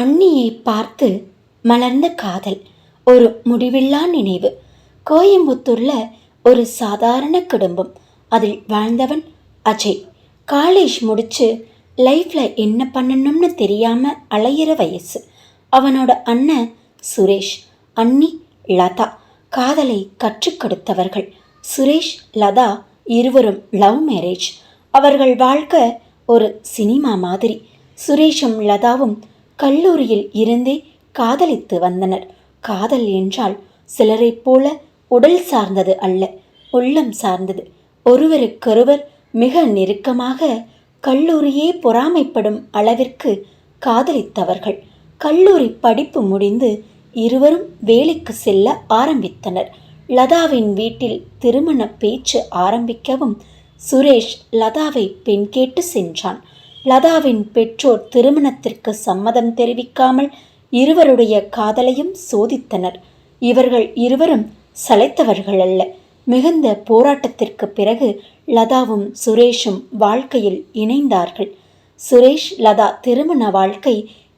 அண்ணியை பார்த்து மலர்ந்த காதல், ஒரு முடிவில்லா நினைவு. கோயம்புத்தூர்ல ஒரு சாதாரண குடும்பம். அதில் வாழ்ந்தவன் அஜய். காலேஜ் முடிச்சு லைஃப்ல என்ன பண்ணணும்னு தெரியாம அலையிற வயசு. அவனோட அண்ணன் சுரேஷ், அண்ணி லதா. காதலை கற்றுக் கொடுத்தவர்கள். சுரேஷ் லதா இருவரும் லவ் மேரேஜ். அவர்கள் வாழ்க்கை ஒரு சினிமா மாதிரி. சுரேஷும் லதாவும் கல்லூரியில் இருந்தே காதலித்து வந்தனர். காதல் என்றால் சிலரைப் போல உடல் சார்ந்தது அல்ல, உள்ளம் சார்ந்தது. ஒருவருக்கொருவர் மிக நெருக்கமாக கல்லூரியே பொறாமைப்படும் அளவிற்கு காதலித்தவர்கள். கல்லூரி படிப்பு முடிந்து இருவரும் வேலைக்கு செல்ல ஆரம்பித்தனர். லதாவின் வீட்டில் திருமண பேச்சு ஆரம்பிக்கவும் சுரேஷ் லதாவை பெண் கேட்டு சென்றான். லதாவின் பெற்றோர் திருமணத்திற்கு சம்மதம் தெரிவிக்காமல் இருவருடைய காதலையும் சோதித்தனர். இவர்கள் இருவரும் சளைத்தவர்கள் அல்ல. மிகுந்த போராட்டத்திற்கு பிறகு லதாவும் சுரேஷும் வாழ்க்கையில் இணைந்தார்கள். சுரேஷ் லதா திருமண வாழ்க்கை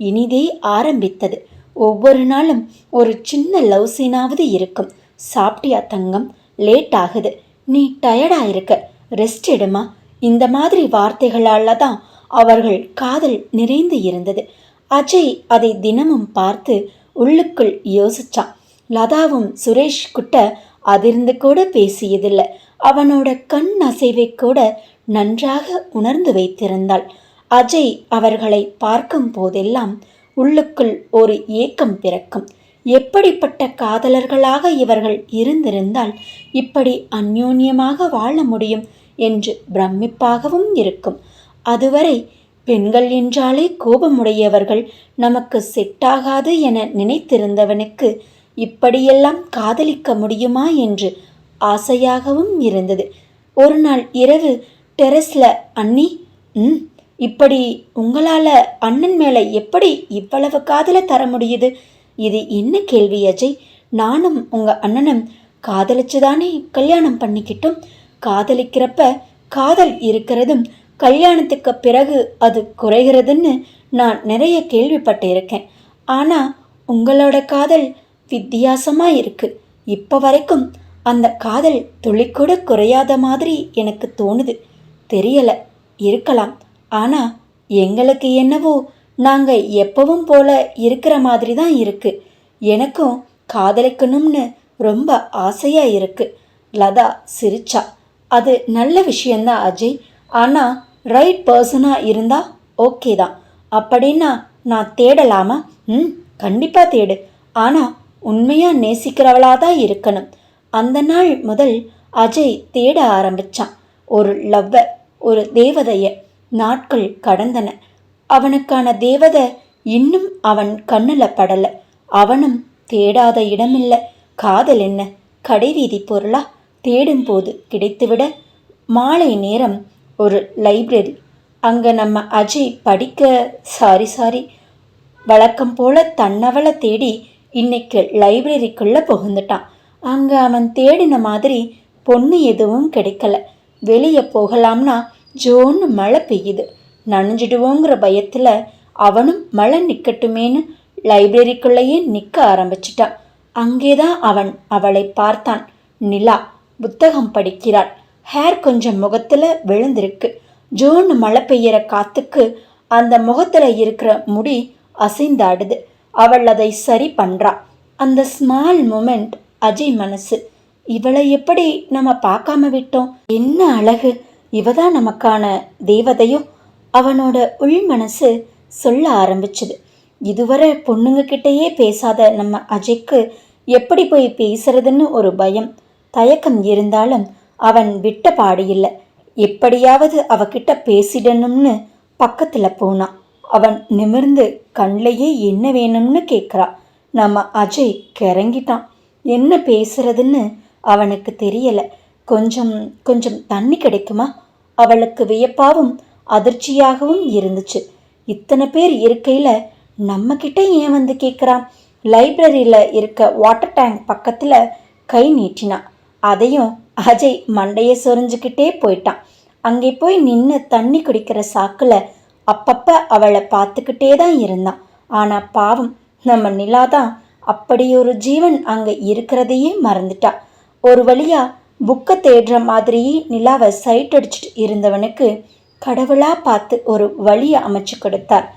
இனிதே ஆரம்பித்தது. ஒவ்வொரு நாளும் ஒரு சின்ன லவ் சீனாவது இருக்கும். சாப்பிட்டியா தங்கம், லேட் ஆகுது, நீ டயர்டா இருக்க, ரெஸ்ட் எடுமா, இந்த மாதிரி வார்த்தைகளால தான் அவர்கள் காதல் நிறைந்து இருந்தது. அஜய் அதை தினமும் பார்த்து உள்ளுக்குள் யோசிச்சான். லதாவும் சுரேஷ் கிட்ட அதிர்ந்து கூட பேசியதில்லை. அவனோட கண் அசைவை கூட நன்றாக உணர்ந்து வைத்திருந்தாள். அஜய் அவர்களை பார்க்கும் போதெல்லாம் உள்ளுக்குள் ஒரு ஏக்கம் பிறக்கும். எப்படிப்பட்ட காதலர்களாக இவர்கள் இருந்திருந்தால் இப்படி அந்யோன்யமாக வாழ முடியும் என்று பிரமிப்பாகவும் இருக்கும். அதுவரை பெண்கள் என்றாலே கோபமுடையவர்கள், நமக்கு செட்டாகாது என நினைத்திருந்தவனுக்கு இப்படியெல்லாம் காதலிக்க முடியுமா என்று ஆசையாகவும் இருந்தது. ஒரு நாள் இரவு டெரஸ்ல, அண்ணி, இப்படி உங்களால் அண்ணன் மேலே எப்படி இவ்வளவு காதலை தர முடியுது? இது என்ன கேள்வி அஜய்? நானும் உங்கள் அண்ணனும் காதலிச்சுதானே கல்யாணம் பண்ணிக்கிட்டோம். காதலிக்கிறப்ப காதல் இருக்கிறதும் கல்யாணத்துக்கு பிறகு அது குறைகிறதுன்னு நான் நிறைய கேள்விப்பட்டிருக்கேன். ஆனால் உங்களோட காதல் வித்தியாசமாக இருக்குது. இப்போ வரைக்கும் அந்த காதல் துளிக்கூட குறையாத மாதிரி எனக்கு தோணுது. தெரியலை, இருக்கலாம். ஆனால் எங்களுக்கு என்னவோ நாங்கள் எப்பவும் போல இருக்கிற மாதிரி தான் இருக்குது. எனக்கும் காதலிக்கணும்னு ரொம்ப ஆசையாக இருக்குது. லதா சிரிச்சா. அது நல்ல விஷயந்தான் அஜய். ஆனால் ரைட் பர்சனாக இருந்தால் ஓகே தான். அப்படின்னா நான் தேடலாமா? கண்டிப்பாக தேடு. ஆனால் உண்மையாக நேசிக்கிறவளாக தான் இருக்கணும். அந்த நாள் முதல் அஜய் தேட ஆரம்பித்தான். ஒரு லவ்வை, ஒரு தேவதையை. நாட்கள் கடந்தன. அவனுக்கான தேவதை இன்னும் அவன் கண்ணில் படலை. அவனும் தேடாத இடமில்லை. காதல் என்ன கடைவீதி பொருளா? தேடும்போது கிடைத்துவிட. மாலை நேரம் ஒரு லைப்ரரி. அங்கே நம்ம அஜய் படிக்க சாரி வழக்கம் போல தன்னவளை தேடி இன்னைக்கு லைப்ரரிக்குள்ளே புகுந்துட்டான். அங்கே அவன் தேடின மாதிரி பொண்ணு எதுவும் கிடைக்கல. வெளியே போகலாம்னா ஜோன்னு மழை பெய்யுது. நனைஞ்சிடுவோங்கிற பயத்தில் அவனும் மழை நிற்கட்டுமேன்னு லைப்ரரிக்குள்ளேயே நிற்க ஆரம்பிச்சிட்டான். அங்கேதான் அவன் அவளை பார்த்தான். நிலா புத்தகம் படிக்கிறாள். ஹேர் கொஞ்சம் முகத்தில் விழுந்திருக்கு. ஜோன்னு மழை பெய்கிற காத்துக்கு அந்த முகத்தில் இருக்கிற முடி அசைந்தாடுது. அவள் அதை சரி பண்ணுறா. அந்த ஸ்மால் மூமெண்ட் அஜய் மனசு. இவளை எப்படி நம்ம பார்க்காம விட்டோம்? என்ன அழகு! இவதான் நமக்கான தேவதையோ? அவனோட உள் மனசு சொல்ல ஆரம்பிச்சுது. இதுவரை பொண்ணுங்கக்கிட்டேயே பேசாத நம்ம அஜய்க்கு எப்படி போய் பேசுறதுன்னு ஒரு பயம், தயக்கம் இருந்தாலும் அவன் விட்ட பாடு இல்லை. எப்படியாவது அவகிட்ட பேசிடணும்னு பக்கத்தில் போனான். அவன் நிமிர்ந்து கண்ணிலேயே என்ன வேணும்னு கேட்குறா. நம்ம அஜய் கிறங்கிட்டான். என்ன பேசுறதுன்னு அவனுக்கு தெரியலை. கொஞ்சம் தண்ணி கிடைக்குமா? அவளுக்கு வியப்பாகவும் அதிர்ச்சியாகவும் இருந்துச்சு. இத்தனை பேர் இருக்கையில் நம்மக்கிட்ட ஏன் வந்து கேட்குறான்? லைப்ரரியில் இருக்க வாட்டர் டேங்க் பக்கத்தில் கை நீட்டினான். அதையும் அஜய் மண்டையை சொரிஞ்சுக்கிட்டே போயிட்டான். அங்கே போய் நின்று தண்ணி குடிக்கிற சாக்கில் அப்பப்போ அவளை பார்த்துக்கிட்டே தான் இருந்தான். ஆனால் பாவம் நம்ம நிலா தான் அப்படி ஒரு ஜீவன் அங்கே இருக்கிறதையே மறந்துட்டா. ஒரு வழியா புக்கை தேடுற மாதிரியே நிலாவை சைட் அடிச்சுட்டு இருந்தவனுக்கு கடவுளாக பார்த்து ஒரு வழியை அமைச்சு கொடுத்தார்.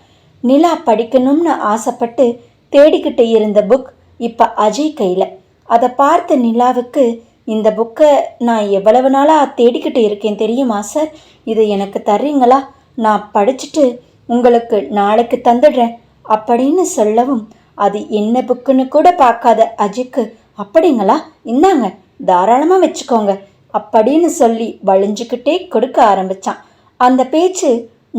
நிலா படிக்கணும்னு ஆசைப்பட்டு தேடிக்கிட்டு இருந்த புக் இப்போ அஜய் கையில். அதை பார்த்த நிலாவுக்கு, இந்த புக்கை நான் எவ்வளவு நாளாக தேடிக்கிட்டு இருக்கேன் தெரியுமா சார், இதை எனக்கு தர்றீங்களா, நான் படிச்சுட்டு உங்களுக்கு நாளைக்கு தந்துடுறேன் அப்படின்னு சொல்லவும், அது என்ன புக்குன்னு கூட பார்க்காத அஜய்க்கு, அப்படிங்களா, இந்தாங்க தாராளமாக வச்சுக்கோங்க அப்படின்னு சொல்லி வழிஞ்சுக்கிட்டே கொடுக்க ஆரம்பித்தான். அந்த பேச்சு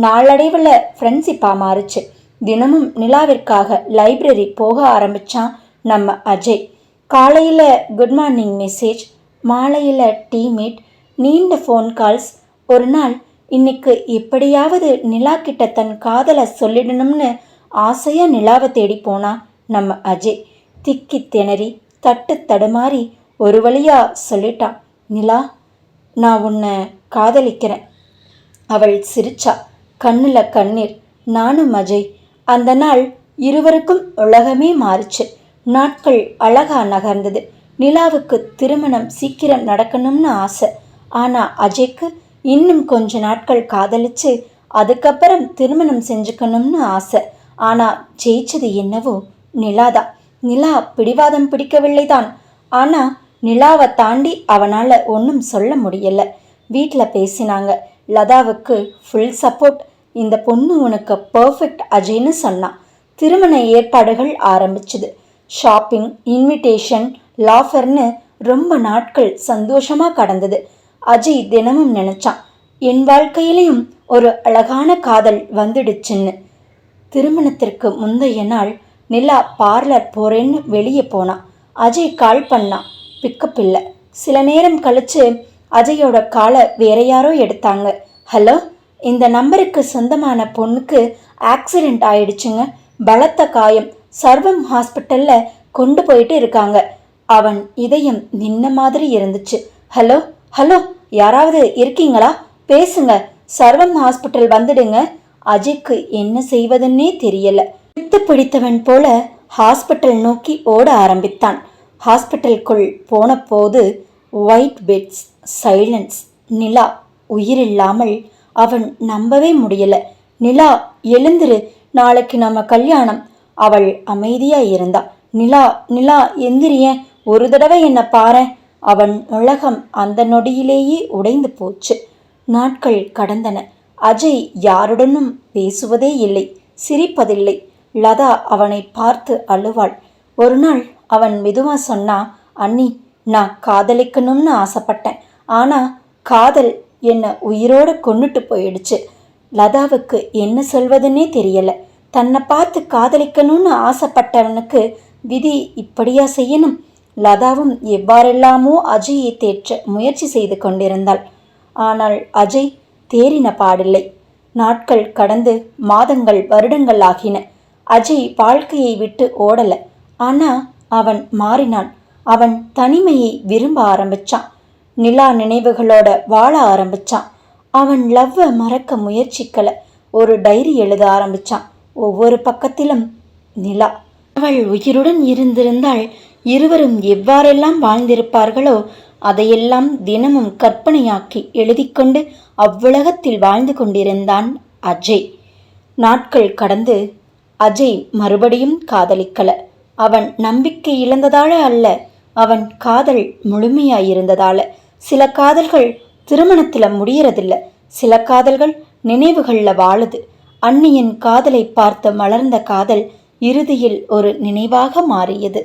நாளடைவில் ஃப்ரெண்ட்ஷிப்பாக மாறுச்சு. தினமும் நிலாவிற்காக லைப்ரரி போக ஆரம்பித்தான் நம்ம அஜய். காலையில் குட் மார்னிங் மெசேஜ், மாலையில் டீ மீட், நீண்ட ஃபோன் கால்ஸ். ஒரு நாள் இன்னைக்கு எப்படியாவது நிலா கிட்ட தன் காதலை சொல்லிடணும்னு ஆசையாக நிலாவை தேடி போனா நம்ம அஜய். திக்கி திணறி தட்டு தடுமாறி ஒரு வழியாக சொல்லிட்டான், நிலா, நான் உன்னை காதலிக்கிறேன். அவள் சிரிச்சா, கண்ணில் கண்ணீர். நானும் அஜய். அந்த நாள் இருவருக்கும் உலகமே மாறுச்சு. நாட்கள் அழகா நகர்ந்தது. நிலாவுக்கு திருமணம் சீக்கிரம் நடக்கணும்னு ஆசை. ஆனால் அஜய்க்கு இன்னும் கொஞ்ச நாட்கள் காதலிச்சு அதுக்கப்புறம் திருமணம் செஞ்சுக்கணும்னு ஆசை. ஆனால் ஜெயிச்சது என்னவோ நிலாதான். நிலா பிடிவாதம் பிடிக்கவில்லை தான். ஆனால் நிலாவை தாண்டி அவனால் ஒன்றும் சொல்ல முடியல. வீட்டில் பேசினாங்க. லதாவுக்கு ஃபுல் சப்போர்ட். இந்த பொண்ணு உனக்கு பர்ஃபெக்ட் அஜய்னு சொன்னான். திருமண ஏற்பாடுகள் ஆரம்பிச்சுது. ஷாப்பிங், இன்விடேஷன், லாஃபர்னு ரொம்ப நாட்கள் சந்தோஷமாக கடந்தது. அஜய் தினமும் நினச்சான், என் வாழ்க்கையிலையும் ஒரு அழகான காதல் வந்துடுச்சுன்னு. திருமணத்திற்கு முந்தைய நாள் நிலா பார்லர் போகிறேன்னு வெளியே போனான். அஜய் கால் பண்ணான், பிக்கப் இல்லை. சில நேரம் கழித்து அஜயோட காலை வேற யாரோ எடுத்தாங்க. ஹலோ, இந்த நம்பருக்கு சொந்தமான பொண்ணுக்கு ஆக்சிடெண்ட் ஆயிடுச்சுங்க, பலத்த காயம், சர்வம் ஹாஸ்பிட்டலில் கொண்டு போயிட்டு இருக்காங்க. அவன் இதயம் நின்ன மாதிரி இருந்துச்சு. ஹலோ ஹலோ, யாராவது இருக்கீங்களா, பேசுங்க, சர்வம் ஹாஸ்பிட்டல் வந்துடுங்க. அஜய்க்கு என்ன செய்வதுன்னே தெரியல. பித்து பிடித்தவன் போல ஹாஸ்பிட்டல் நோக்கி ஓட ஆரம்பித்தான். ஹாஸ்பிட்டலுக்குள் போன போது ஒயிட் பெட்ஸ், சைலன்ஸ், நிலா உயிரில்லாமல். அவன் நம்பவே முடியல. நிலா எழுந்துரு, நாளைக்கு நம்ம கல்யாணம். அவள் அமைதியா இருந்தா. நிலா நிலா எந்திரிய, ஒரு தடவை என்ன பாரு. அவன் உலகம் அந்த நொடியிலேயே உடைந்து போச்சு. நாட்கள் கடந்தன. அஜய் யாருடனும் பேசுவதே இல்லை, சிரிப்பதில்லை. லதா அவனை பார்த்து அழுவாள். ஒரு நாள் அவன் மெதுவா சொன்னா, அண்ணி, நான் காதலிக்கணும்னு ஆசைப்பட்டேன். ஆனால் காதல் என்னை உயிரோடு கொண்டுட்டு போயிடுச்சு. லதாவுக்கு என்ன சொல்வதுன்னே தெரியல. தன்னை பார்த்து காதலிக்கணும்னு ஆசைப்பட்டவனுக்கு விதி இப்படியா செய்யணும்? லதாவும் எவ்வாறெல்லாமோ அஜயை தேற்ற முயற்சி செய்து கொண்டிருந்தாள். ஆனால் அஜய் தேறின பாடில்லை. நாட்கள் கடந்து மாதங்கள், வருடங்கள் ஆகின. அஜய் வாழ்க்கையை விட்டு ஓடல. ஆனால் அவன் மாறினான். அவன் தனிமையை விரும்ப ஆரம்பிச்சான். நிலா நினைவுகளோட வாழ ஆரம்பிச்சான். அவன் லவ்வை மறக்க முயற்சிக்கல. ஒரு டைரி எழுத ஆரம்பிச்சான். ஒவ்வொரு பக்கத்திலும் நிலா. அவள் உயிருடன் இருந்திருந்தால் இருவரும் எவ்வாறெல்லாம் வாழ்ந்திருப்பார்களோ அதையெல்லாம் தினமும் கற்பனையாக்கி எழுதிக்கொண்டு அவ்வுலகத்தில் வாழ்ந்து கொண்டிருந்தான் அஜய். நாட்கள் கடந்து அஜய் மறுபடியும் காதலிக்கல. அவன் நம்பிக்கை இழந்ததால அல்ல, அவன் காதல் முழுமையாயிருந்ததால. சில காதல்கள் திருமணத்தில் முடியறதில்ல, சில காதல்கள் நினைவுகளில் வாழுது. அன்னியின் காதலை பார்த்து மலர்ந்த காதல் இறுதியில் ஒரு நினைவாக மாறியது.